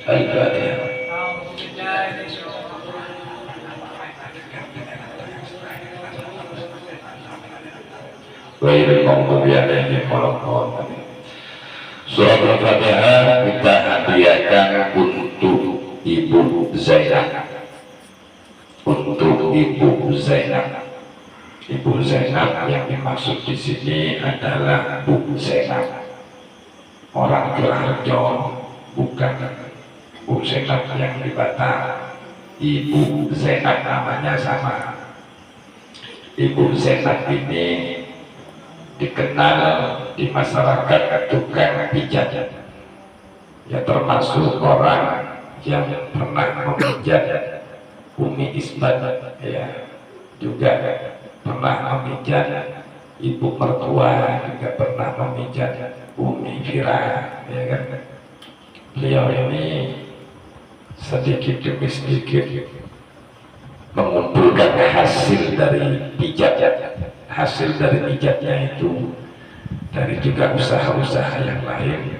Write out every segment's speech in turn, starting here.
Al-Fatihah. Ghairil maghdubi alaihim waladdallin. Surat Al-Fatihah kita hadiahkan untuk Ibu Zainab. Untuk Ibu Zainab. Ibu Zainab yang dimaksud di sini adalah Bu Zainab, orang Gelarjo, bukan Bu Zainab yang di Batam. Ibu Zainab namanya sama. Ibu Zainab ini dikenal di masyarakat tukang pijat, ya termasuk orang yang pernah memijat Umi Isbat, ya juga pernah memijat ibu mertua, juga pernah memijat Umi Fira, ya kan. Beliau ini sedikit demi sedikit mengumpulkan hasil dari pijat. Hasil dari pijatnya itu dari juga usaha-usaha yang lain.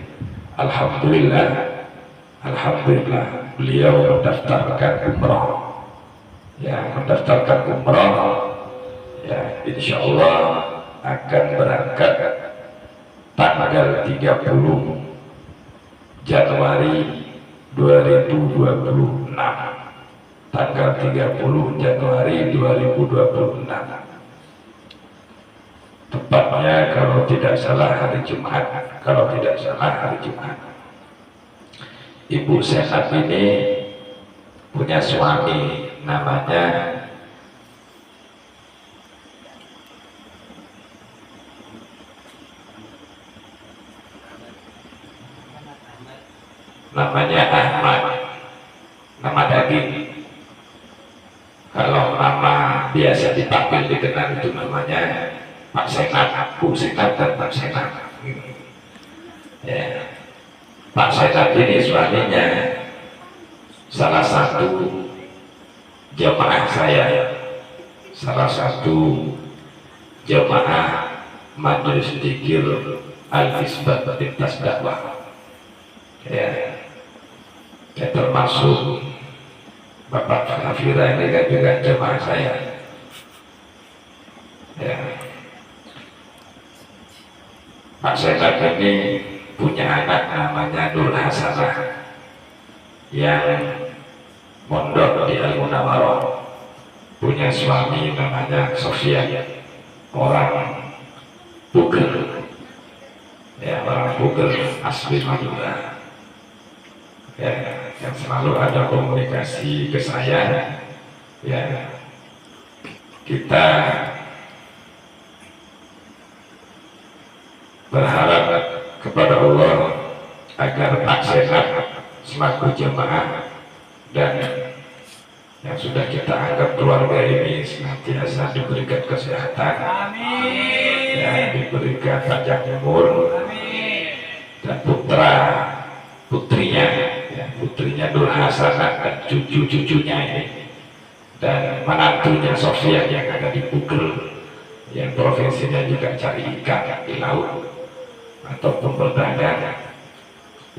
Alhamdulillah beliau mendaftarkan umroh, ya mendaftarkan umroh, ya insya Allah akan berangkat tanggal 30 Januari 2026, tanggal 30 Januari 2026, tepatnya kalau tidak salah hari Jumat. Ibu Zainab ini punya suami namanya Ahmad, nama daging. Kalau nama biasa dipanggil dikenal itu namanya Pak Zainab, Bu Zainab dan Pak Zainab. Ya. Pak Zainab ini suaminya salah satu jemaah saya, salah satu jemaah Majelis Dzikir Al-Isbat Lintas Dakwah. Ya, termasuk Bapak Hafira ini kan juga jemaah saya. Ya. Pak Zainab ini punya anak namanya Nur Hasanah yang mondok di Al-Munawwarah, punya suami namanya Sofia, orang Bugel, ya orang Bugel asli Madura, ya yang selalu ada komunikasi ke saya. Ya, kita berharap kepada Allah agar Pak Zainab selaku jemaah dan yang sudah kita anggap keluarga ini senantiasa diberikan kesehatan, ya, diberikan panjang umur, dan putrinya Nur Hasanah dan cucu-cucunya ini, dan menantunya Sofia yang ada di Bugel, yang provinsinya juga cari ikan di laut ataupun berdagang,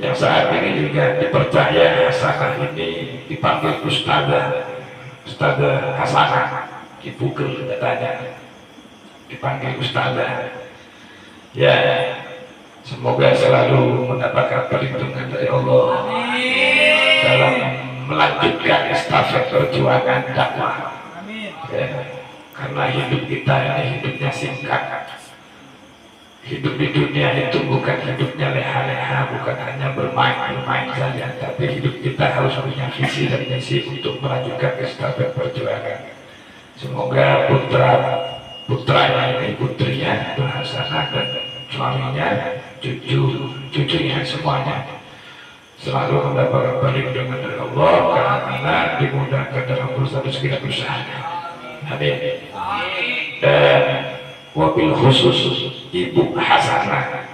yang saat ini juga dipercaya Hasanah ini dipanggil Ustazah Hasanah di Bugel, katanya dipanggil Ustazah. Ya, semoga selalu mendapatkan perlindungan dari Allah dalam melanjutkan estafet perjuangan dakwah. Ya, karena hidup kita ini hidupnya singkat. Hidup di dunia itu bukan hidupnya leha-leha, bukan hanya bermain-main saja, tapi hidup kita harus punya visi dan misi untuk melanjutkan estafet perjuangan. Semoga putranya ini, putrinya Hasanah dan suaminya, cucunya semuanya selalu mendapatkan perlindungan dari Allah karena dimudahkan dalam urusan segala usahanya. Amin. Dan wabil khusus Ibu Hasanah,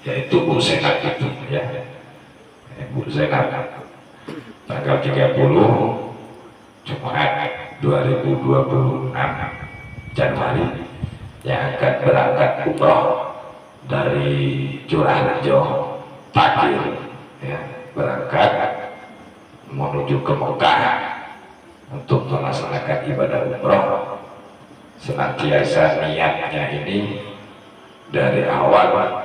yaitu Bu Zainab itu, ya, Bu Zainab, tanggal 30 Jumat 2026 Januari yang akan berangkat umroh dari Curah Rejo, Pakir, ya, berangkat menuju ke Mekah untuk melaksanakan ibadah umroh. Senantiasa niatnya ini dari awal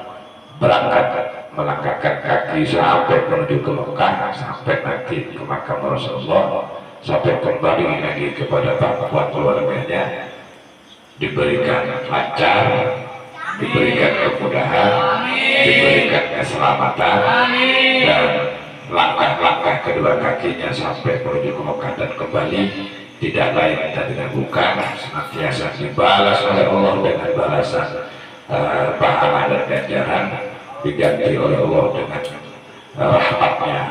berangkat melangkahkan kaki sampai menuju ke Mekah, sampai nanti ke makam Rasulullah, sampai kembali lagi kepada bapak keluarganya, diberikan lancar, diberikan kemudahan, diberikan keselamatan, dan langkah-langkah kedua kakinya sampai menuju ke Mekah dan kembali tidak lain dan bukan senantiasa dibalas oleh Allah dengan balasan pahala dan ganjaran, diganti oleh Allah dengan rahmatnya,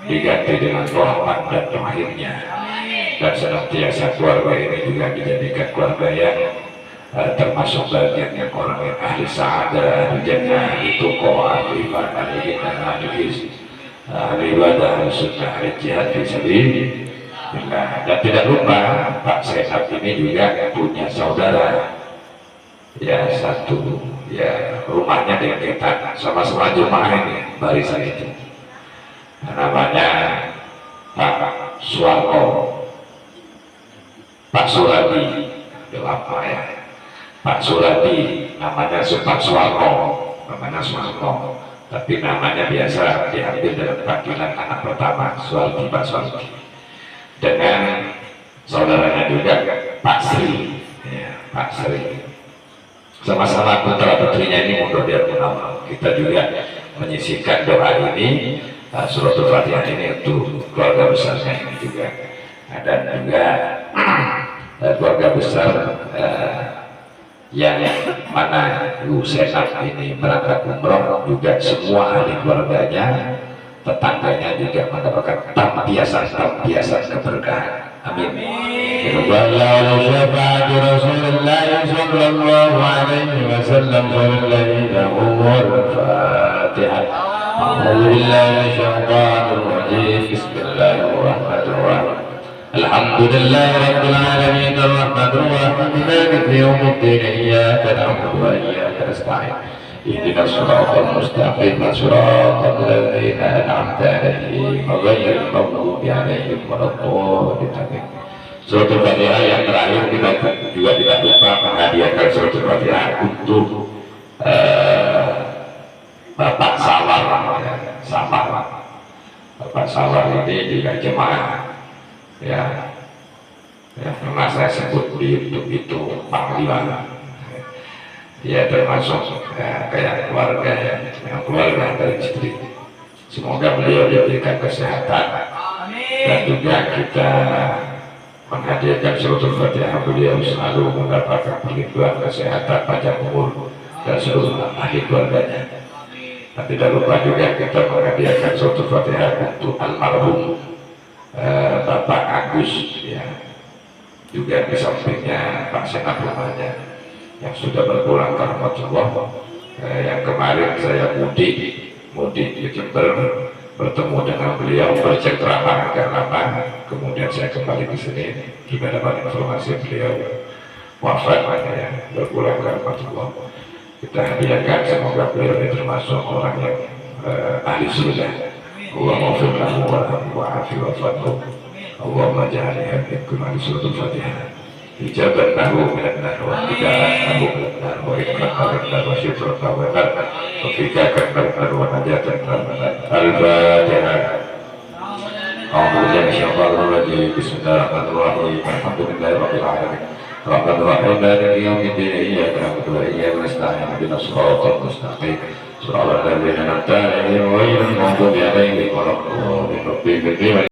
diganti dengan rahmat dan rahimnya, dan senantiasa keluarga ini juga dijadikan keluarga yang termasuk bagian yang orang yang ahli sa'adah, ahli jannah, ahli tuqo, ahli iman, ahli jannah, ahli his, ahli ibadah, ahli sunnah, ahli jihad fi sabilillah. Dan tidak lupa Pak Senap ini juga punya saudara ya satu, ya rumahnya dekat sama-sama jemaah ini barisan itu, namanya Pak Suwarno, Pak Suradi, apa ya, Pak Suradi, namanya Pak Suwarno, namanya Suwarno, tapi namanya biasa diambil dari panggilan anak pertama Suwardi, Pak Suwardi, dengan saudaranya juga Pak Sri, ya, Pak Sri, sama-sama putra putrinya ini mundur di awal. Kita juga menyisihkan doa ini, suratul Fatihah ini untuk keluarga besarnya ini juga, dan juga keluarga besar yang mana Ibu Senap ini berangkat umroh, juga semua ahli keluarganya, tetangganya juga mendapatkan tampiasan keberkahan. Amin. Wallahu syafa'atu Rasulullah sallallahu alaihi wasallam Al-Fatihah. A'udzu billahi minasyaitonir rajim. Bismillahirrahmanirrahim. Alhamdulillahi rabbil alamin arrahmanir rahim maliki yaumiddin iyyaka na'budu wa iyyaka nasta'in. اهدنا الصراط المستقيم صراط الذين أنعمت عليهم غير المغضوب عليهم ولا الضالين. Suratul Fatihah yang terakhir kita juga tidak lupa menghadiahkan suratul Fatihah untuk Bapak Sawar, Bapak Sawar ini juga jemaah ya, pernah saya sebut di YouTube itu Panglima. Ya termasuk kayak keluarga ya, yang keluarga dari istri. Semoga beliau diberikan kesehatan, dan juga kita menghadiahkan suratul Fatihah beliau selalu mendapatkan perlindungan kesehatan, panjang umur, dan seluruh ahli keluarganya. Dan tidak lupa juga kita menghadiahkan suratul Fatihah untuk almarhum Bapak Agus ya, juga di sampingnya Pak Senap rumahnya yang sudah berpulang ke rahmatullah. Yang kemarin saya mudik di Jember, bertemu dengan beliau, bercengkrama agak lama, kemudian saya kembali ke sini juga dapat informasi beliau wafat, ya, berpulang ke rahmatullah. Kita hadiahkan, semoga beliau ini termasuk orang yang ahli surga. Allahumma fir lahu wa afi wa fadlu, Allahumma ja'alna minkum ahli suratul Fatihah. Ijabat lahu minan wa hidayah lahu minan wa ikraman wa syukran wa barakah wa fikakan wa najatan al-Fatihah. A'udzu billahi bismillahirrahmanirrahim. Alhamdulillahirabbil alamin. Rahmanir rahim maliki yaumiddin iyyaka na'budu wa iyyaka nasta'in ihdinas siratal mustaqim siratal ladzina an'amta 'alaihim ghairil maghdubi 'alaihim waladdallin.